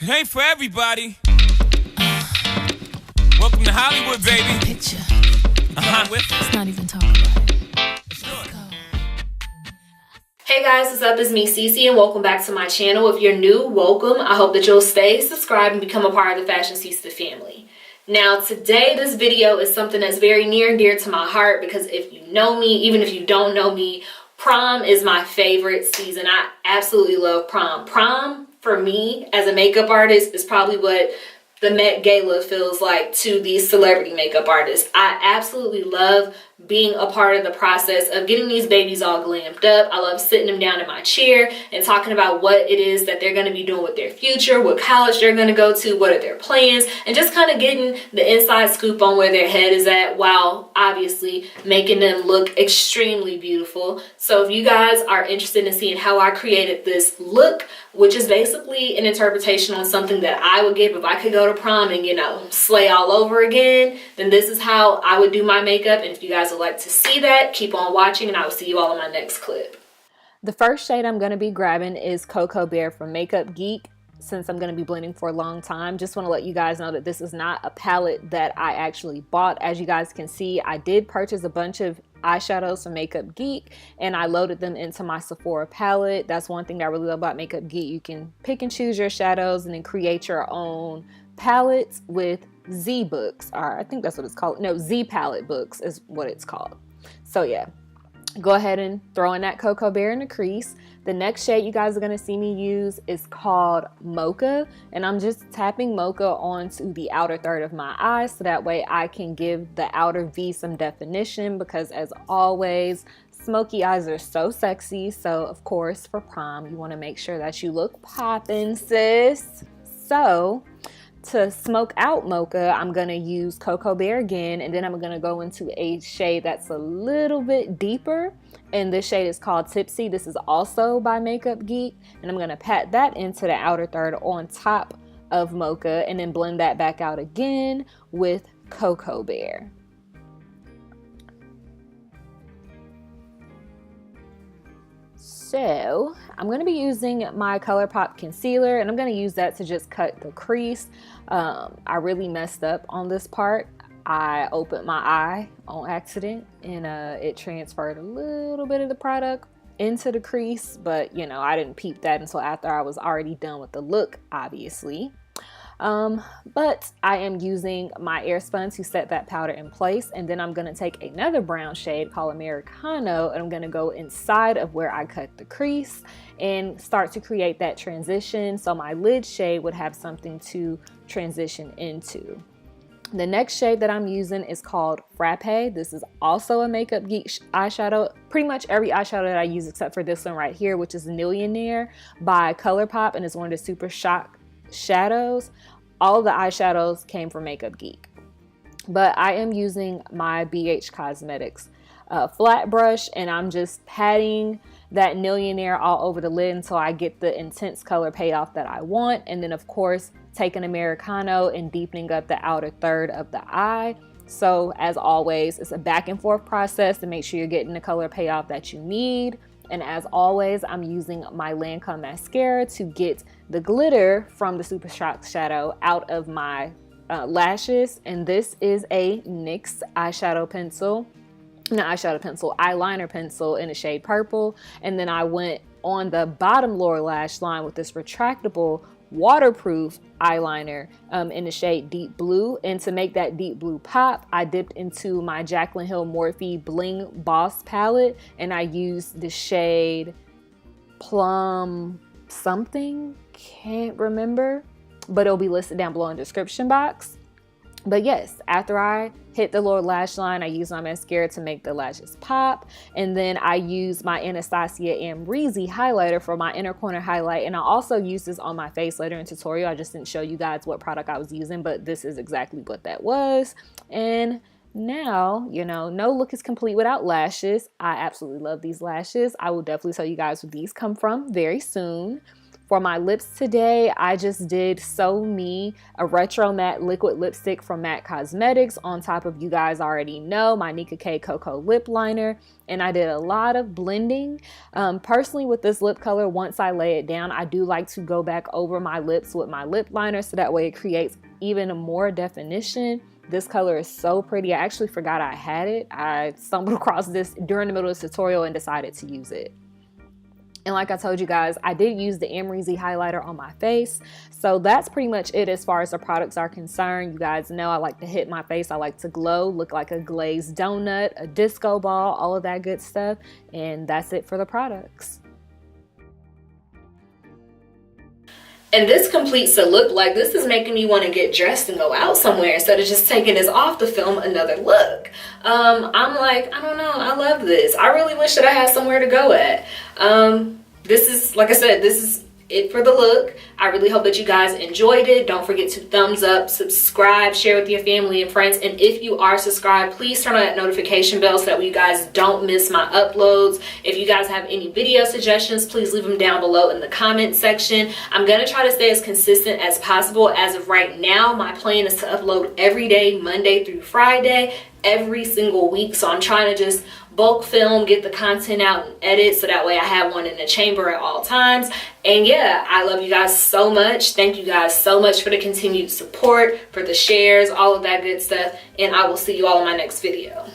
It ain't for everybody. Welcome to Hollywood, baby. Picture. Let's not even talk about it. Let's do it. Hey guys, what's up? It's me, Cece, and welcome back to my channel. If you're new, welcome. I hope that you'll stay, subscribe, and become a part of the Fashionceesta family. Now, today, this video is something that's very near and dear to my heart because if you know me, even if you don't know me, prom is my favorite season. I absolutely love prom. Prom, for me, as a makeup artist, is probably what the Met Gala feels like to these celebrity makeup artists. I absolutely love being a part of the process of getting these babies all glammed up. I love sitting them down in my chair and talking about what it is that they're going to be doing with their future, what college they're going to go to, what are their plans, and just kind of getting the inside scoop on where their head is at while obviously making them look extremely beautiful. So if you guys are interested in seeing how I created this look, which is basically an interpretation on something that I would give if I could go to prom and, you know, slay all over again, then this is how I would do my makeup. And if you guys would like to see that, keep on watching and I will see you all in my next clip. The first shade I'm going to be grabbing is Cocoa Bear from Makeup Geek. Since I'm going to be blending for a long time, just want to let you guys know that this is not a palette that I actually bought. As you guys can see, I did purchase a bunch of eyeshadows from Makeup Geek and I loaded them into my Sephora palette. That's one thing that I really love about Makeup Geek. You can pick and choose your shadows and then create your own palettes with Z books, or I think that's what it's called. No, Z palette books is what it's called. So yeah, go ahead and throw in that Cocoa Bear in the crease. The next shade you guys are going to see me use is called Mocha, and I'm just tapping Mocha onto the outer third of my eye so that way I can give the outer V some definition, because as always, smoky eyes are so sexy. So of course for prom you want to make sure that you look poppin', sis. So to smoke out Mocha, I'm going to use Cocoa Bear again, and then I'm going to go into a shade that's a little bit deeper, and this shade is called Tipsy. This is also by Makeup Geek, and I'm going to pat that into the outer third on top of Mocha and then blend that back out again with Cocoa Bear. So I'm going to be using my Colourpop concealer, and I'm going to use that to just cut the crease. I really messed up on this part. I opened my eye on accident and it transferred a little bit of the product into the crease, but you know, I didn't peep that until after I was already done with the look, obviously. But I am using my Airspun to set that powder in place, and then I'm going to take another brown shade called Americano, and I'm going to go inside of where I cut the crease and start to create that transition so my lid shade would have something to transition into. The next shade that I'm using is called Frappe. This is also a Makeup Geek eyeshadow. Pretty much every eyeshadow that I use except for this one right here, which is Nillionaire by Colourpop, and it's one of the Super Shock shadows. All of the eyeshadows came from Makeup Geek, but I am using my BH Cosmetics flat brush, and I'm just patting that Nillionaire all over the lid until I get the intense color payoff that I want, and then of course taking Americano and deepening up the outer third of the eye. So as always, it's a back and forth process to make sure you're getting the color payoff that you need. And as always, I'm using my Lancome mascara to get the glitter from the Super Shock shadow out of my lashes. And this is a NYX eyeshadow pencil, not eyeshadow pencil, eyeliner pencil in the shade purple. And then I went on the bottom lower lash line with this retractable waterproof eyeliner in the shade Deep Blue, and to make that deep blue pop, I dipped into my Jaclyn Hill Morphe Bling Boss Palette, and I used the shade Plum something, can't remember, but it'll be listed down below in the description box. But yes, after I hit the lower lash line, I use my mascara to make the lashes pop. And then I use my Anastasia Amrezy highlighter for my inner corner highlight. And I also use this on my face later in tutorial. I just didn't show you guys what product I was using, but this is exactly what that was. And now, you know, no look is complete without lashes. I absolutely love these lashes. I will definitely tell you guys where these come from very soon. For my lips today, I just did So Me, a retro matte liquid lipstick from MAC Cosmetics, on top of, you guys already know, my Nika K Cocoa lip liner. And I did a lot of blending. Personally, with this lip color, once I lay it down, I do like to go back over my lips with my lip liner, so that way it creates even more definition. This color is so pretty. I actually forgot I had it. I stumbled across this during the middle of the tutorial and decided to use it. And like I told you guys, I did use the Emery's highlighter on my face. So that's pretty much it as far as the products are concerned. You guys know I like to hit my face. I like to glow, look like a glazed donut, a disco ball, all of that good stuff. And that's it for the products. And this completes the look. Like, this is making me want to get dressed and go out somewhere instead of just taking this off to film another look. I'm like, I don't know, I love this. I really wish that I had somewhere to go at. This is, like I said, this is it for the look. I really hope that you guys enjoyed it. Don't forget to thumbs up, subscribe, share with your family and friends. And if you are subscribed, please turn on that notification bell so that you guys don't miss my uploads. If you guys have any video suggestions, please leave them down below in the comment section. I'm going to try to stay as consistent as possible. As of right now, my plan is to upload every day, Monday through Friday, every single week. So I'm trying to just bulk film, get the content out and edit, so that way I have one in the chamber at all times. And yeah, I love you guys so much. Thank you guys so much for the continued support, for the shares, all of that good stuff. And I will see you all in my next video.